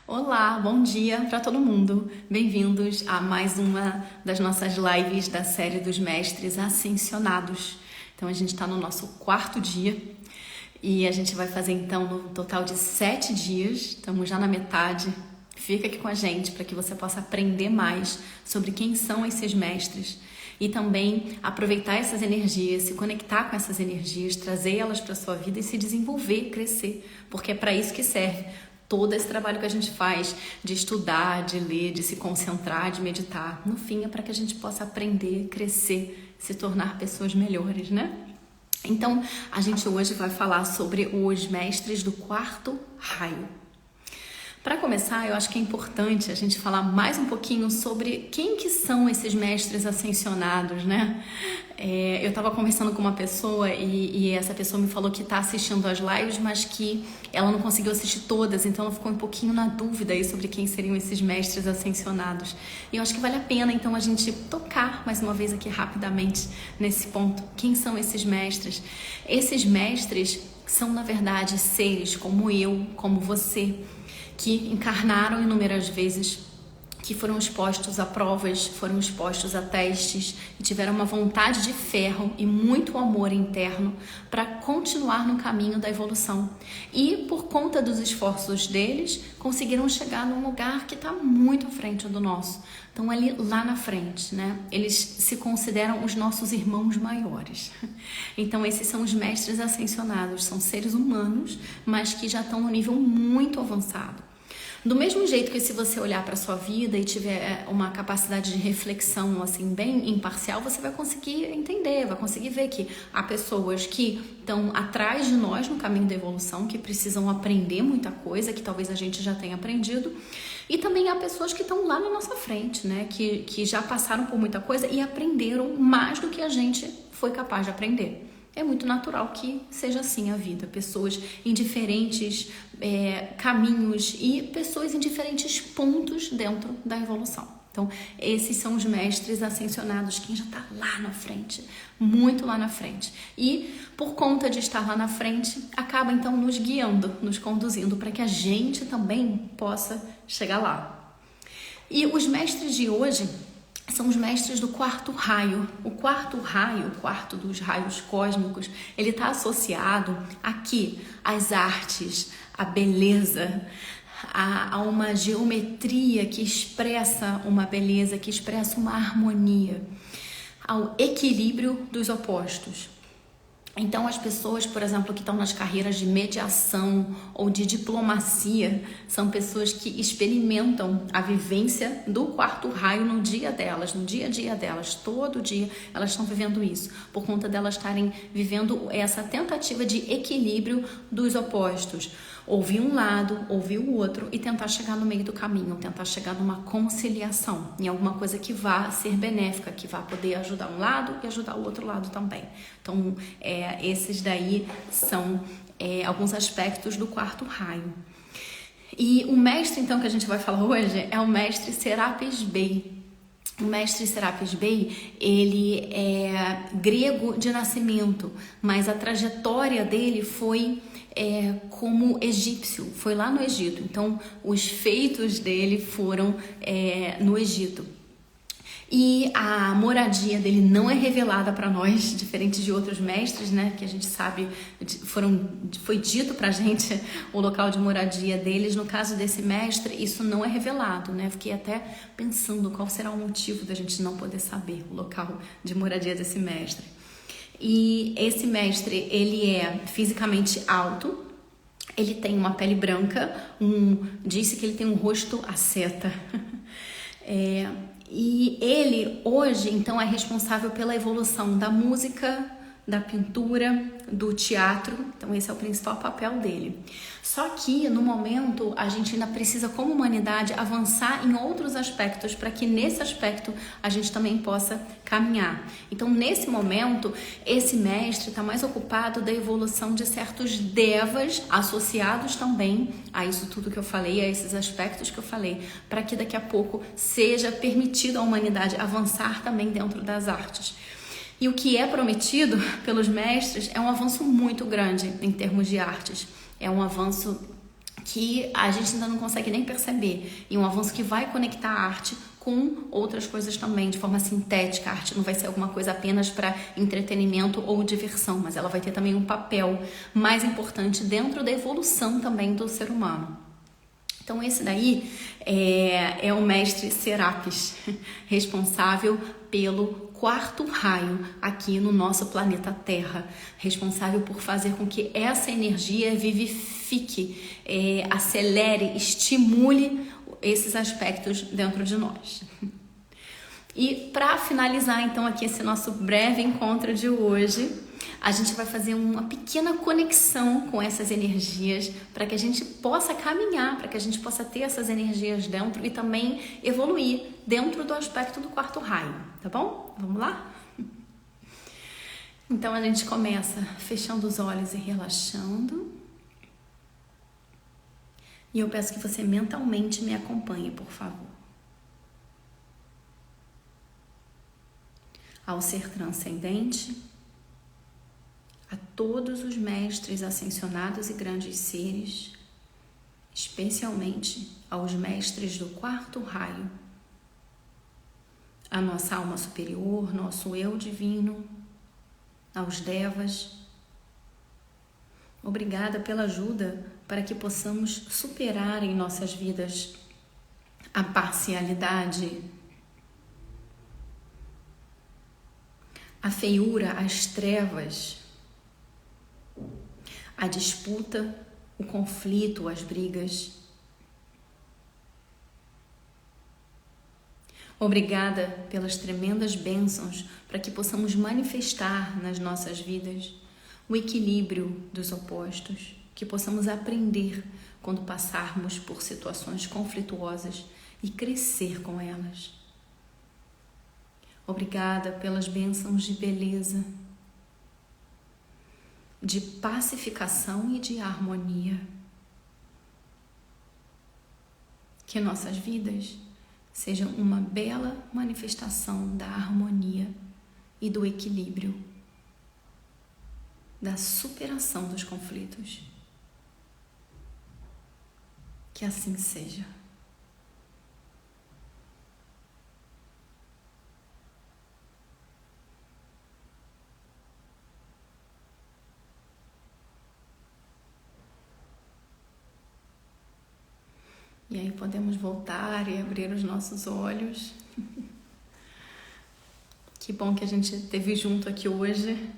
Olá, bom dia para todo mundo. Bem-vindos a mais uma das nossas lives da série dos Mestres Ascensionados. Então a gente está no nosso quarto dia e a gente vai fazer então no total de 7 dias. Estamos já na metade. Fica aqui com a gente para que você possa aprender mais sobre quem são esses mestres e também aproveitar essas energias, se conectar com essas energias, trazer elas para a sua vida e se desenvolver, crescer, porque é para isso que serve todo esse trabalho que a gente faz de estudar, de ler, de se concentrar, de meditar. No fim é para que a gente possa aprender, crescer, se tornar pessoas melhores, né? Então, a gente hoje vai falar sobre os mestres do quarto raio. Para começar, eu acho que é importante a gente falar mais um pouquinho sobre quem que são esses mestres ascensionados, né? Eu estava conversando com uma pessoa e essa pessoa me falou que está assistindo as lives, mas que ela não conseguiu assistir todas, então ela ficou um pouquinho na dúvida aí sobre quem seriam esses mestres ascensionados. E eu acho que vale a pena, então, a gente tocar mais uma vez aqui rapidamente nesse ponto. Quem são esses mestres? Esses mestres são, na verdade, seres como eu, como você, que encarnaram inúmeras vezes, que foram expostos a provas, foram expostos a testes e tiveram uma vontade de ferro e muito amor interno para continuar no caminho da evolução. E por conta dos esforços deles, conseguiram chegar num lugar que está muito à frente do nosso. Estão ali lá na frente, né? Eles se consideram os nossos irmãos maiores. Então esses são os mestres ascensionados, são seres humanos, mas que já estão no nível muito avançado. Do mesmo jeito que se você olhar para a sua vida e tiver uma capacidade de reflexão assim bem imparcial, você vai conseguir entender, vai conseguir ver que há pessoas que estão atrás de nós no caminho da evolução, que precisam aprender muita coisa, que talvez a gente já tenha aprendido, e também há pessoas que estão lá na nossa frente, né? Que já passaram por muita coisa e aprenderam mais do que a gente foi capaz de aprender. É muito natural que seja assim a vida. Pessoas em diferentes caminhos e pessoas em diferentes pontos dentro da evolução. Então, esses são os mestres ascensionados, quem já está lá na frente, muito lá na frente. E, por conta de estar lá na frente, acaba então nos guiando, nos conduzindo para que a gente também possa chegar lá. E os mestres de hoje são os mestres do quarto raio. O quarto raio, o quarto dos raios cósmicos, ele está associado aqui às artes, à beleza, a uma geometria que expressa uma beleza, que expressa uma harmonia, ao equilíbrio dos opostos. Então, as pessoas, por exemplo, que estão nas carreiras de mediação ou de diplomacia, são pessoas que experimentam a vivência do quarto raio no dia delas, no dia a dia delas. Todo dia elas estão vivendo isso, por conta delas estarem vivendo essa tentativa de equilíbrio dos opostos. Ouvir um lado, ouvir o outro e tentar chegar no meio do caminho, tentar chegar numa conciliação, em alguma coisa que vá ser benéfica, que vá poder ajudar um lado e ajudar o outro lado também. Então, esses daí são alguns aspectos do quarto raio. E o mestre, então, que a gente vai falar hoje é o mestre Serapis Bey. O mestre Serapis Bey, ele é grego de nascimento, mas a trajetória dele foi como egípcio, foi lá no Egito. Então, os feitos dele foram no Egito. E a moradia dele não é revelada para nós, diferente de outros mestres, né? Que a gente sabe, foi dito pra gente o local de moradia deles. No caso desse mestre, isso não é revelado, né? Fiquei até pensando qual será o motivo da gente não poder saber o local de moradia desse mestre. E esse mestre, ele é fisicamente alto, ele tem uma pele branca, disse que ele tem um rosto asceta. E ele hoje, então, é responsável pela evolução da música, da pintura, do teatro. Então esse é o principal papel dele. Só que no momento a gente ainda precisa, como humanidade, avançar em outros aspectos para que nesse aspecto a gente também possa caminhar. Então nesse momento esse mestre está mais ocupado da evolução de certos devas associados também a isso tudo que eu falei, a esses aspectos que eu falei, para que daqui a pouco seja permitido à humanidade avançar também dentro das artes. E o que é prometido pelos mestres é um avanço muito grande em termos de artes. É um avanço que a gente ainda não consegue nem perceber, e um avanço que vai conectar a arte com outras coisas também, de forma sintética. A arte não vai ser alguma coisa apenas para entretenimento ou diversão, mas ela vai ter também um papel mais importante dentro da evolução também do ser humano. Então esse daí é o mestre Serapis, responsável pelo 4º raio aqui no nosso planeta Terra, responsável por fazer com que essa energia vivifique, acelere, estimule esses aspectos dentro de nós. E para finalizar então aqui esse nosso breve encontro de hoje, a gente vai fazer uma pequena conexão com essas energias para que a gente possa caminhar, para que a gente possa ter essas energias dentro e também evoluir dentro do aspecto do 4º raio, tá bom? Vamos lá? Então a gente começa fechando os olhos e relaxando. E eu peço que você mentalmente me acompanhe, por favor. Ao ser transcendente, a todos os mestres ascensionados e grandes seres, especialmente aos mestres do 4º raio, a nossa alma superior, nosso eu divino, aos devas, obrigada pela ajuda para que possamos superar em nossas vidas a parcialidade, a feiura, as trevas, a disputa, o conflito, as brigas. Obrigada pelas tremendas bênçãos para que possamos manifestar nas nossas vidas o equilíbrio dos opostos, que possamos aprender quando passarmos por situações conflituosas e crescer com elas. Obrigada pelas bênçãos de beleza, de pacificação e de harmonia. Que nossas vidas sejam uma bela manifestação da harmonia e do equilíbrio, da superação dos conflitos. Que assim seja. E aí podemos voltar e abrir os nossos olhos. Que bom que a gente esteve junto aqui hoje,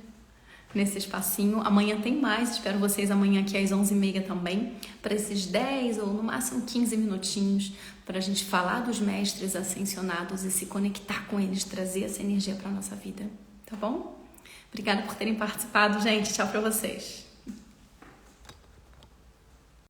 nesse espacinho. Amanhã tem mais, espero vocês amanhã aqui às 11h30 também, para esses 10 ou no máximo 15 minutinhos, para a gente falar dos mestres ascensionados e se conectar com eles, trazer essa energia para a nossa vida, tá bom? Obrigada por terem participado, gente. Tchau para vocês.